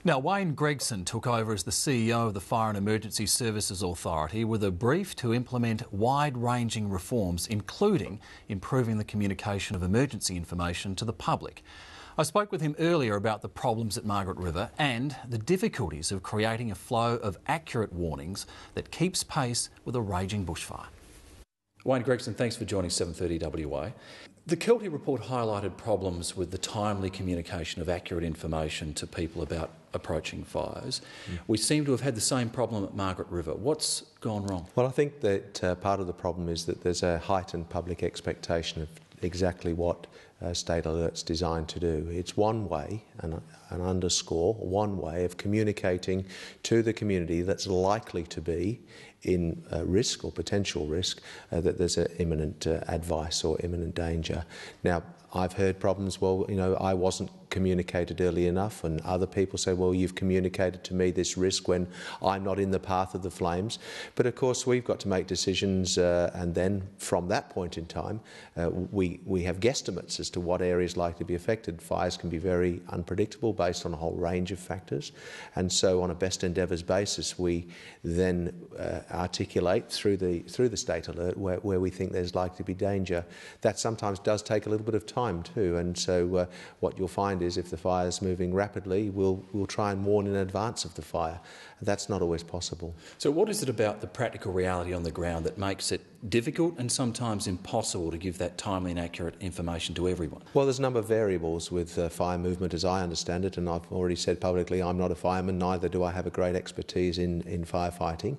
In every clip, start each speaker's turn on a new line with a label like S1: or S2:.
S1: Now, Wayne Gregson took over as the CEO of the Fire and Emergency Services Authority with a brief to implement wide-ranging reforms, including improving the communication of emergency information to the public. I spoke with him earlier about the problems at Margaret River and the difficulties of creating a flow of accurate warnings that keeps pace with a raging bushfire. Wayne Gregson, thanks for joining 7:30 WA. The Kelty report highlighted problems with the timely communication of accurate information to people about approaching fires. We seem to have had the same problem at Margaret River. What's gone wrong?
S2: Well, I think that part of the problem is that there's a heightened public expectation of exactly what State Alert's designed to do. It's one way, and underscore, one way of communicating to the community that's likely to be in risk or potential risk, that there's an imminent advice or imminent danger. Now, I've heard problems, well, I wasn't communicated early enough, and other people say, well, you've communicated to me this risk when I'm not in the path of the flames. But of course, we've got to make decisions, and then from that point in time, we have guesstimates as to what areas likely to be affected. Fires can be very unpredictable based on a whole range of factors, and so on a best endeavours basis, we then articulate through the State Alert where we think there's likely to be danger. That sometimes does take a little bit of time too, and so what you'll find is if the fire is moving rapidly, we'll try and warn in advance of the fire. That's not always possible.
S1: So what is it about the practical reality on the ground that makes it difficult and sometimes impossible to give that timely and accurate information to everyone?
S2: Well, there's a number of variables with fire movement as I understand it, and I've already said publicly I'm not a fireman, neither do I have a great expertise in firefighting,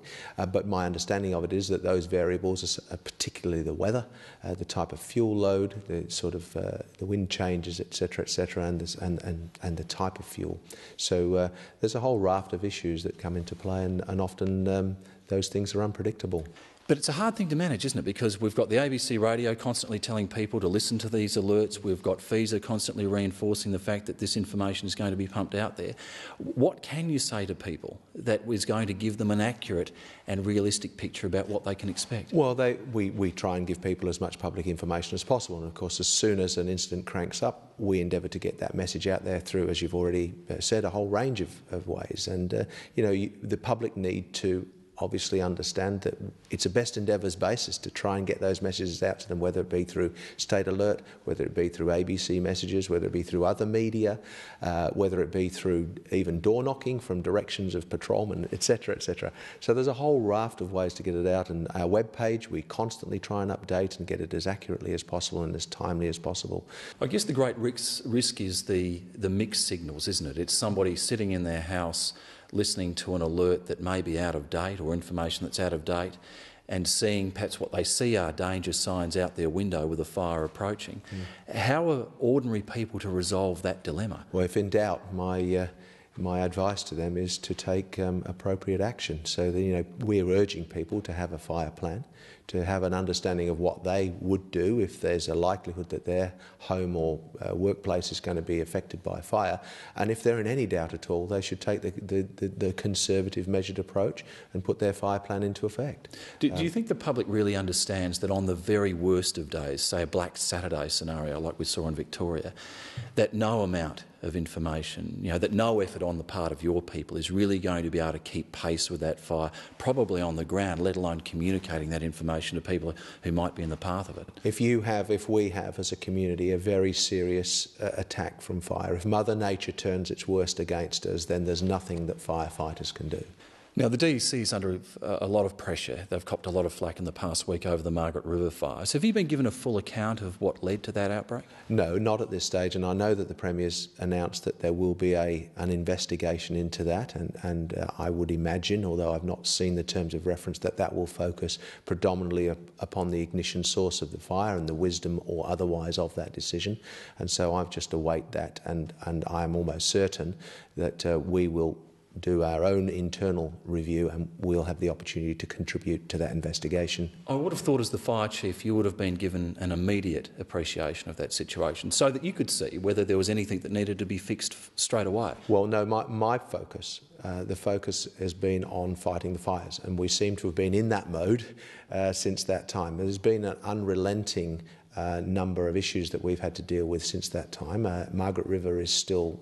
S2: but my understanding of it is that those variables are particularly the weather, the type of fuel load, the sort of the wind changes, etc., and the type of fuel. So there's a whole raft of issues that come into play, and often those things are unpredictable.
S1: But it's a hard thing to manage, isn't it? Because we've got the ABC radio constantly telling people to listen to these alerts. We've got FESA constantly reinforcing the fact that this information is going to be pumped out there. What can you say to people that is going to give them an accurate and realistic picture about what they can expect?
S2: Well, we try and give people as much public information as possible. And of course, as soon as an incident cranks up, we endeavour to get that message out there through, as you've already said, a whole range of ways. And, the public need to obviously understand that it's a best endeavours basis to try and get those messages out to them, whether it be through State Alert, whether it be through ABC messages, whether it be through other media, whether it be through even door knocking from directions of patrolmen, etc., etc. So there's a whole raft of ways to get it out, and our webpage we constantly try and update and get it as accurately as possible and as timely as possible.
S1: I guess the great risk is the mixed signals, isn't it? It's somebody sitting in their house listening to an alert that may be out of date or information that's out of date and seeing perhaps what they see are danger signs out their window with a fire approaching. How are ordinary people to resolve that dilemma?
S2: Well, if in doubt, my advice to them is to take appropriate action. So that, we're urging people to have a fire plan, to have an understanding of what they would do if there's a likelihood that their home or workplace is going to be affected by fire. And if they're in any doubt at all, they should take the conservative, measured approach and put their fire plan into effect.
S1: Do you think the public really understands that on the very worst of days, say a Black Saturday scenario like we saw in Victoria, that no amount of information, that no effort on the part of your people is really going to be able to keep pace with that fire, probably on the ground, let alone communicating that information to people who might be in the path of it? If
S2: we have as a community a very serious attack from fire, if Mother Nature turns its worst against us, then there's nothing that firefighters can do.
S1: Now, the DEC is under a lot of pressure. They've copped a lot of flack in the past week over the Margaret River fires. Have you been given a full account of what led to that outbreak?
S2: No, not at this stage, and I know that the Premier's announced that there will be an investigation into that, and I would imagine, although I've not seen the terms of reference, that will focus predominantly upon the ignition source of the fire and the wisdom or otherwise of that decision. And so I just await that, and I'm almost certain that we will do our own internal review and we'll have the opportunity to contribute to that investigation.
S1: I would have thought as the fire chief you would have been given an immediate appreciation of that situation so that you could see whether there was anything that needed to be fixed straight away.
S2: Well, no, my focus, the focus has been on fighting the fires, and we seem to have been in that mode since that time. There's been an unrelenting number of issues that we've had to deal with since that time. Margaret River is still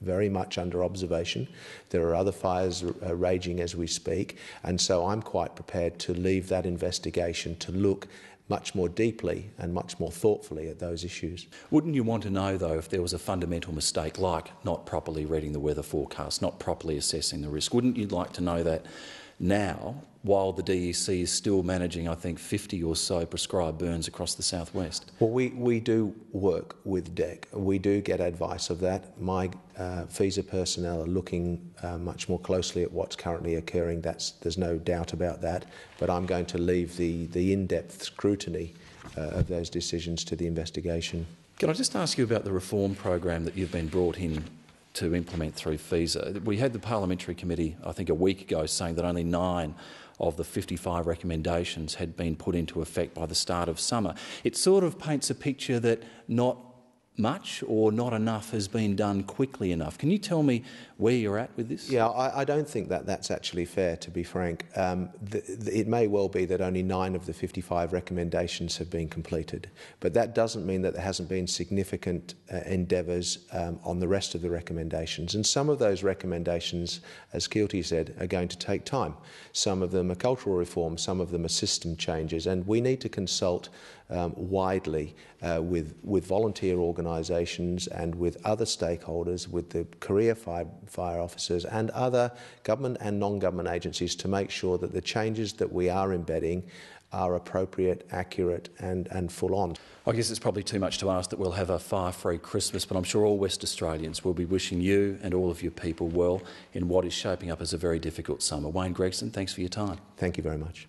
S2: very much under observation. There are other fires raging as we speak, and so I'm quite prepared to leave that investigation to look much more deeply and much more thoughtfully at those issues.
S1: Wouldn't you want to know, though, if there was a fundamental mistake, like not properly reading the weather forecast, not properly assessing the risk? Wouldn't you like to know that now, while the DEC is still managing, I think, 50 or so prescribed burns across the southwest?
S2: Well, we do work with DEC. We do get advice of that. My FESA personnel are looking much more closely at what's currently occurring. There's no doubt about that. But I'm going to leave the in-depth scrutiny of those decisions to the investigation.
S1: Can I just ask you about the reform program that you've been brought in to implement through FESA? We had the Parliamentary Committee, I think a week ago, saying that only 9 of the 55 recommendations had been put into effect by the start of summer. It sort of paints a picture that not much or not enough has been done quickly enough. Can you tell me where you're at with this?
S2: Yeah, I don't think that that's actually fair, to be frank. It may well be that only 9 of the 55 recommendations have been completed, but that doesn't mean that there hasn't been significant endeavours on the rest of the recommendations. And some of those recommendations, as Keelty said, are going to take time. Some of them are cultural reform, some of them are system changes, and we need to consult widely with volunteer organisations and with other stakeholders, with the career fire officers and other government and non-government agencies to make sure that the changes that we are embedding are appropriate, accurate and full on.
S1: I guess it's probably too much to ask that we'll have a fire-free Christmas, but I'm sure all West Australians will be wishing you and all of your people well in what is shaping up as a very difficult summer. Wayne Gregson, thanks for your time.
S2: Thank you very much.